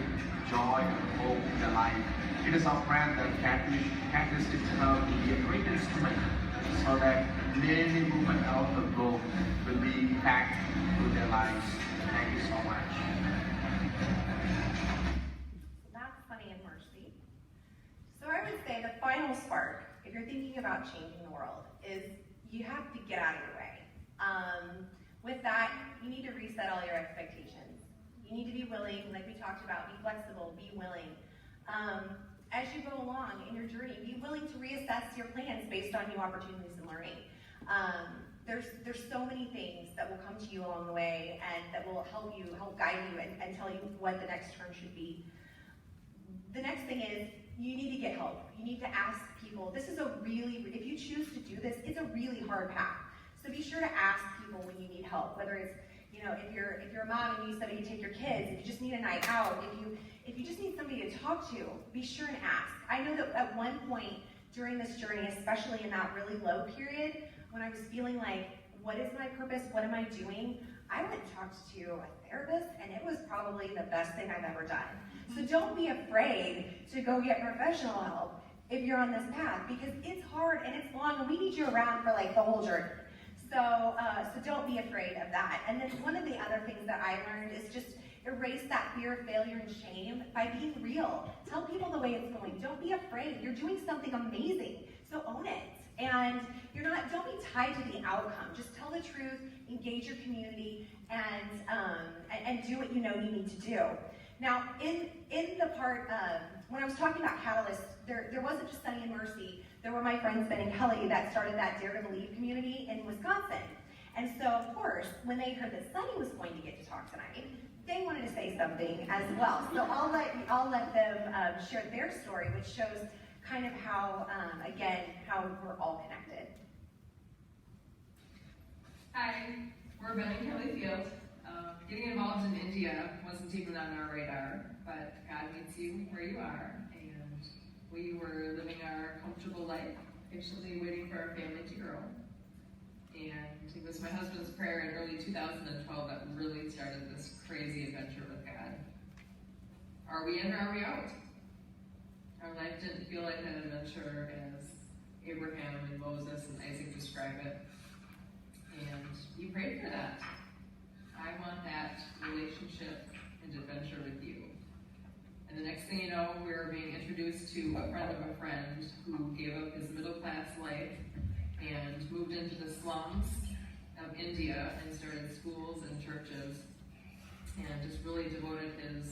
joy, and hope in their life. It is our prayer that Catalyst Club will be a great instrument so that many women around the globe will be impacted through their lives. Thank you so much. That's Sunny and Mercy. So I would say the final spark, if you're thinking about changing the world, is you have to get out of your way. With that, you need to reset all your expectations. You need to be willing, like we talked about, be flexible, be willing. As you go along in your journey, be willing to reassess your plans based on new opportunities and learning. There's so many things that will come to you along the way and that will help guide you and tell you what the next turn should be. The next thing is, you need to get help. You need to ask people. This is if you choose to do this, it's a really hard path. So be sure to ask people when you need help, whether it's, if you're a mom and you need somebody to take your kids, if you just need a night out, if you just need somebody to talk to, be sure and ask. I know that at one point during this journey, especially in that really low period, when I was feeling like, what is my purpose? What am I doing? I went and talked to a therapist, and it was probably the best thing I've ever done. So don't be afraid to go get professional help if you're on this path, because it's hard and it's long, and we need you around for like the whole journey. So don't be afraid of that. And then one of the other things that I learned is just Erase that fear of failure and shame by being real. Tell people the way it's going. Don't be afraid. You're doing something amazing, so own it. And don't be tied to the outcome. Just tell the truth, engage your community, and do what you know you need to do. Now, in the part when I was talking about Catalyst, there wasn't just Sunny and Mercy. There were my friends Ben and Kelly that started that Dare to Believe community in Wisconsin. And so, of course, when they heard that Sunny was going to get to talk tonight, they wanted to say something as well. So I'll let them share their story, which shows kind of how, again, how we're all connected. Hi, we're Ben and Kelly Field. Getting involved in India wasn't even on our radar, but God meets you where you are, and we were living our comfortable life, patiently waiting for our family to grow. And it was my husband's prayer in early 2012 that really started this crazy adventure with God. Are we in or are we out? Our life didn't feel like that adventure as Abraham and Moses and Isaac describe it. And you prayed for that. I want that relationship and adventure with you. And the next thing you know, we're being introduced to a friend of a friend who gave up his middle-class life and moved into the slums of India and started schools and churches and just really devoted his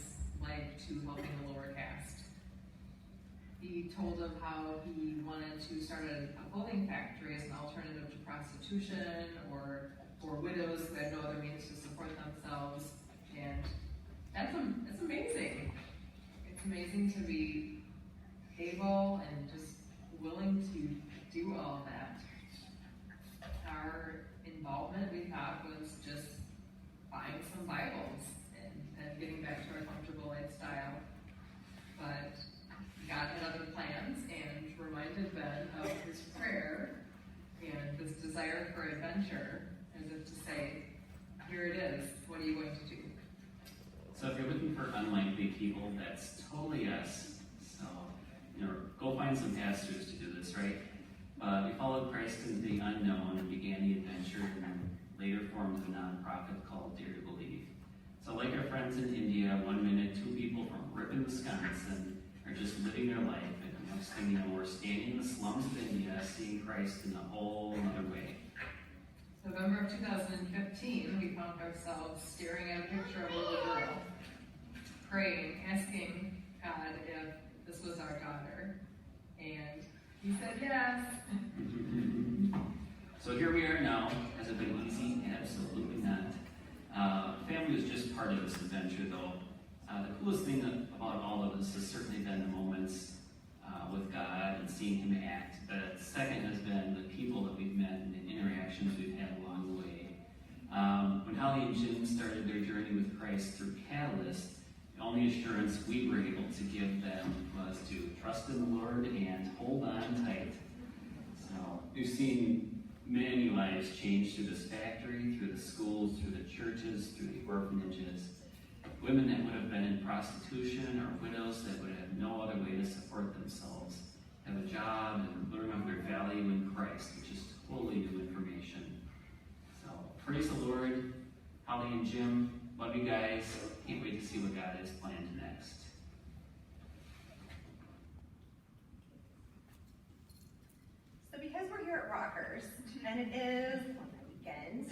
life to helping the lower caste. He told of how he wanted to start a clothing factory as an alternative to prostitution or for widows who had no other means to support themselves. And that's amazing. It's amazing to be able and just willing to do all of that. Our involvement, we thought, was just buying some Bibles and getting back to our comfortable lifestyle. But God had other plans and reminded Ben of his prayer and this desire for adventure, as if to say, here it is, what are you going to do? So if you're looking for unlikely people, that's totally us. So, go find some pastors to do this, right? We followed Christ into the unknown and began the adventure and then later formed a nonprofit called Dare to Believe. So like our friends in India, 1 minute, 2 people from Ripon, Wisconsin are just living their life, and the next thing you know, we're standing in the slums of India, seeing Christ in a whole other way. November of 2015, we found ourselves staring at a picture of a little girl, praying, asking God if this was our daughter, and He said yes. So here we are now. Has it been easy? Absolutely not. Family was just part of this adventure, though. The coolest thing about all of this has certainly been the moments with God and seeing Him act. The second has been the people that we've met and the interactions we've had along the way. When Holly and Jim started their journey with Christ through Catalyst, the only assurance we were able to give them was to trust in the Lord and hold on tight. So we've seen many lives change through this factory, through the schools, through the churches, through the orphanages. Women that would have been in prostitution or widows that would have no other way to support themselves have a job and learn of their value in Christ, which is totally new information. So praise the Lord. Holly and Jim, love you guys. Can't wait to see what God has planned next. So because we're here at Rockhurst, and it is on the weekend,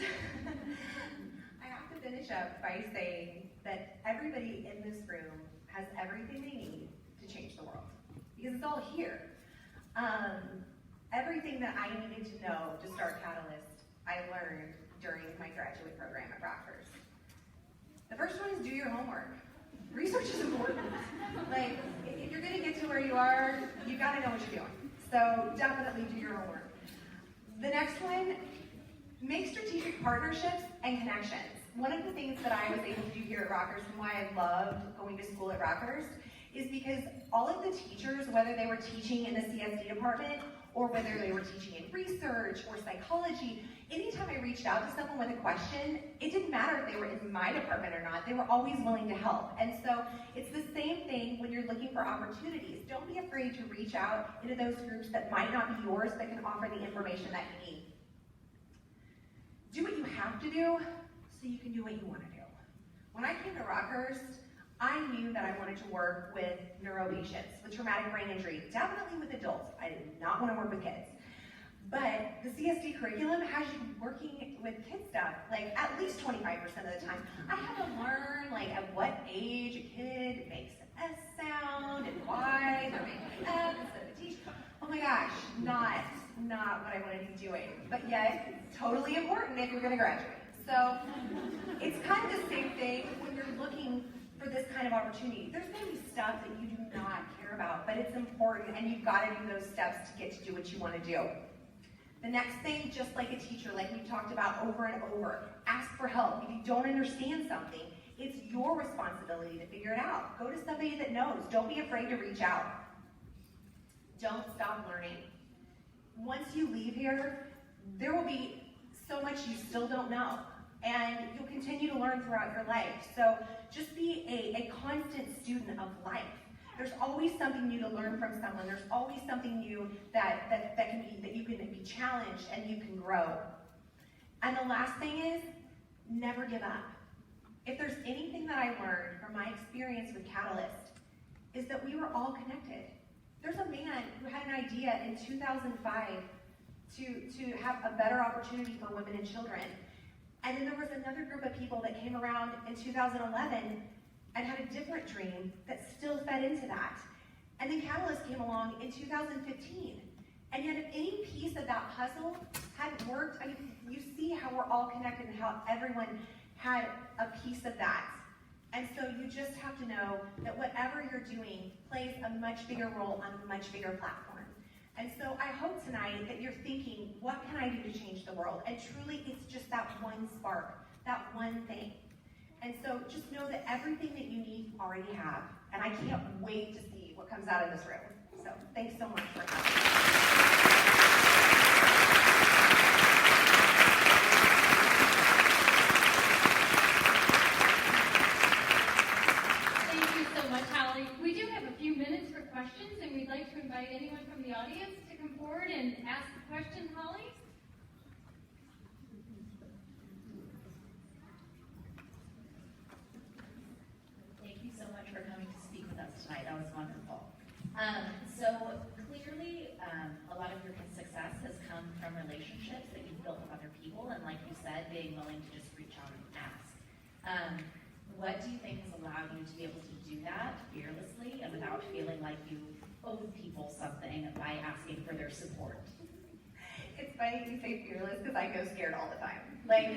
I have to finish up by saying that everybody in this room has everything they need to change the world. Because it's all here. Everything that I needed to know to start Catalyst, I learned during my graduate program at Rockhurst. The first one is do your homework. Research is important. Like, if you're gonna get to where you are, you gotta know what you're doing. So definitely do your homework. The next one, make strategic partnerships and connections. One of the things that I was able to do here at Rockhurst and why I loved going to school at Rockhurst is because all of the teachers, whether they were teaching in the CSD department or whether they were teaching in research or psychology, anytime I reached out to someone with a question, it didn't matter if they were in my department or not, they were always willing to help. And so it's the same thing when you're looking for opportunities. Don't be afraid to reach out into those groups that might not be yours but can offer the information that you need. Do what you have to do so you can do what you want to do. When I came to Rockhurst, I knew that I wanted to work with neuro patients with traumatic brain injury, definitely with adults. I did not want to work with kids. But the CSD curriculum has you working with kid stuff, like at least 25% of the time. I had to learn like at what age a kid makes an S sound and why they're making an F instead of a T. Oh my gosh, not what I wanted to be doing. But yet, totally important if you're gonna graduate. So it's kind of the same thing when you're looking for this kind of opportunity. There's gonna be stuff that you do not care about, but it's important and you've gotta do those steps to get to do what you wanna do. The next thing, just like a teacher, like we've talked about over and over, ask for help. If you don't understand something, it's your responsibility to figure it out. Go to somebody that knows. Don't be afraid to reach out. Don't stop learning. Once you leave here, there will be so much you still don't know, and you'll continue to learn throughout your life. So just be a constant student of life. There's always something new to learn from someone. There's always something new that you can be challenged and you can grow. And the last thing is, never give up. If there's anything that I learned from my experience with Catalyst, is that we were all connected. There's a man who had an idea in 2005 to have a better opportunity for women and children. And then there was another group of people that came around in 2011 and had a different dream that still fed into that. And then Catalyst came along in 2015. And yet if any piece of that puzzle hadn't worked, I mean, you see how we're all connected and how everyone had a piece of that. And so you just have to know that whatever you're doing plays a much bigger role on a much bigger platform. And so I hope tonight that you're thinking, what can I do to change the world? And truly, it's just that one spark, that one thing. And so just know that everything that you need, you already have. And I can't wait to see what comes out of this room. So thanks so much for coming. Thank you so much, Holly. We do have a few minutes for questions, and we'd like to invite anyone from the audience to come forward and ask a question, Holly. Thank you so much for coming to speak with us tonight. That was wonderful. So clearly, a lot of your success has come from relationships that you've built with other people, and like you said, being willing to just reach out and ask. What do you think has allowed you to be able to do that fearlessly and without feeling like you owe people something by asking for their support? It's funny you say fearless because I go scared all the time. Like,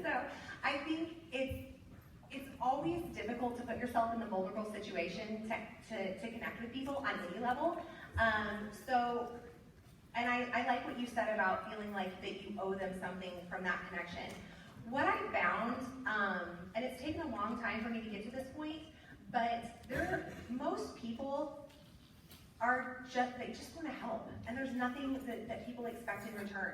so I think it's always difficult to put yourself in the vulnerable situation to connect with people on any level. And I like what you said about feeling like that you owe them something from that connection. What I found, and it's taken a long time for me to get to this point, but most people they just want to help, and there's nothing that people expect in return.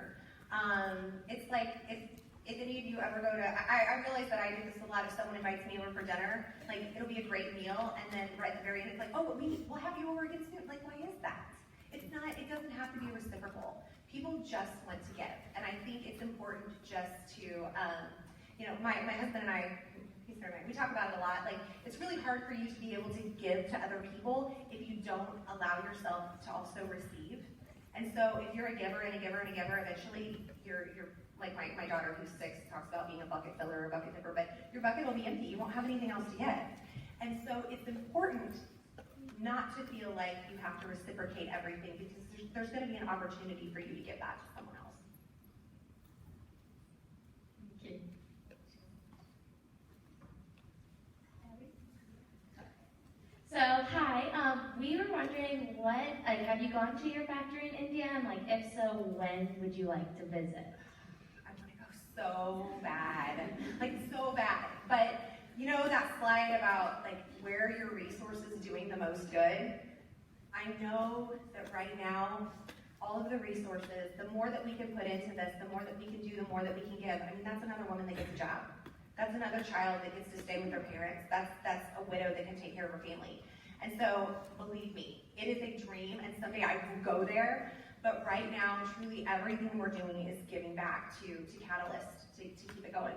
It's like, if any of you ever go to, I realize that I do this a lot. If someone invites me over for dinner, like, it'll be a great meal, and then right at the very end, it's like, oh, but we'll have you over again soon. Like, why is that? It doesn't have to be reciprocal. People just want to give, and I think it's important just to, my husband and I, we talk about it a lot. Like, it's really hard for you to be able to give to other people if you don't allow yourself to also receive. And so if you're a giver and a giver and a giver, eventually you're like my daughter who's 6 talks about being a bucket filler or a bucket dipper, but your bucket will be empty. You won't have anything else to give. And so it's important not to feel like you have to reciprocate everything, because there's going to be an opportunity for you to give that to someone else. Thank you. So, hi, we were wondering have you gone to your factory in India, and if so, when would you like to visit? I want to go so bad, so bad. But that slide about where are your resources doing the most good? I know that right now, all of the resources, the more that we can put into this, the more that we can do, the more that we can give. I mean, that's another woman that gets a job. That's another child that gets to stay with their parents. That's a widow that can take care of her family. And so, believe me, it is a dream, and someday I will go there. But right now, truly everything we're doing is giving back to Catalyst to keep it going.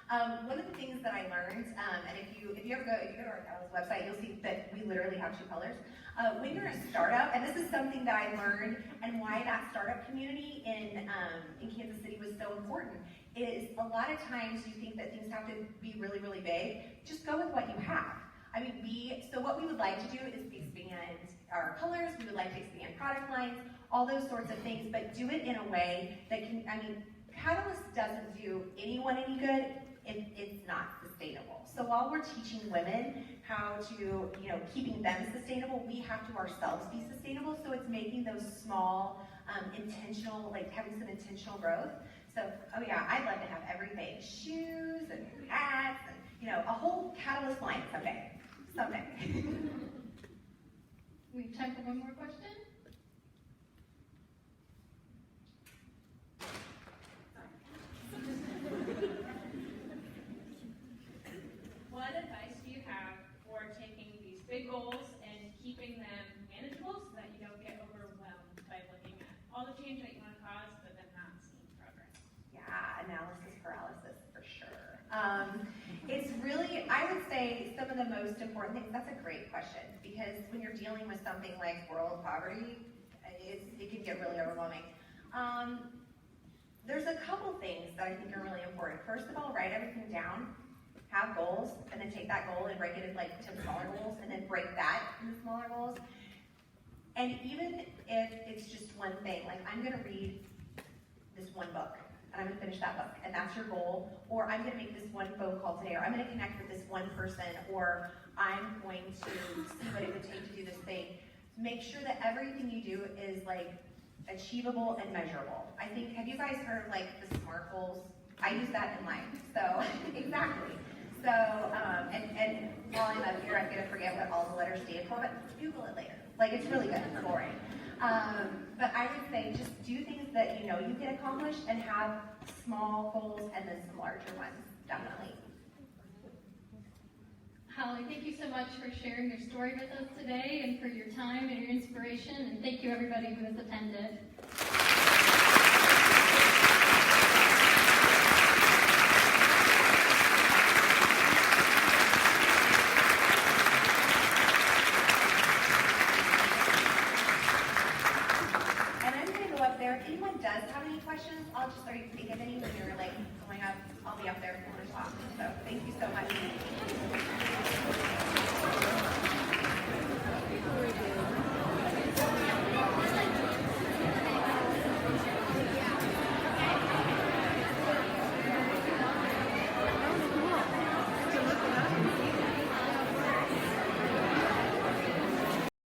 One of the things that I learned, and if you ever go to our Catalyst website, you'll see that we literally have 2 colors. When you're a startup, and this is something that I learned, and why that startup community in Kansas City was so important, is a lot of times you think that things have to be really, really big. Just go with what you have. I mean, so what we would like to do is expand our colors, we would like to expand product lines, all those sorts of things, but do it in a way that can, I mean, Catalyst doesn't do anyone any good if it's not sustainable. So while we're teaching women how to, keeping them sustainable, we have to ourselves be sustainable. So it's making those small, intentional, like having some intentional growth. So, oh yeah, I'd love to have everything, shoes and hats and, a whole Catalyst line someday. Someday. We have time for one more question. What advice do you have for taking these big goals and keeping them manageable so that you don't get overwhelmed by looking at all the change that you want to cause, but then not seeing progress? Yeah, analysis paralysis for sure. It's really, I would say, some of the most important things. That's a great question, because when you're dealing with something like world poverty, it can get really overwhelming. There's a couple things that I think are really important. First of all, write everything down, have goals, and then take that goal and break it into like 10 smaller goals, and then break that into smaller goals. And even if it's just one thing, like I'm gonna read this one book, and I'm gonna finish that book, and that's your goal, or I'm gonna make this one phone call today, or I'm gonna connect with this one person, or I'm going to see what it would take to do this thing. Make sure that everything you do is like achievable and measurable. I think, have you guys heard of like the SMART goals? I use that in life, so exactly. So, and while I'm up here, I'm gonna forget what all the letters stand for, but Google it later. Like, it's really good for boring. But I would say just do things that you can accomplish, and have small goals and then some larger ones, definitely. Holly, thank you so much for sharing your story with us today and for your time and your inspiration, and thank you everybody who has attended. And I'm going to go up there. If anyone does have any questions, I'll just start to think of any when you're like going up. I'll be up there if you want to talk. So thank you so much.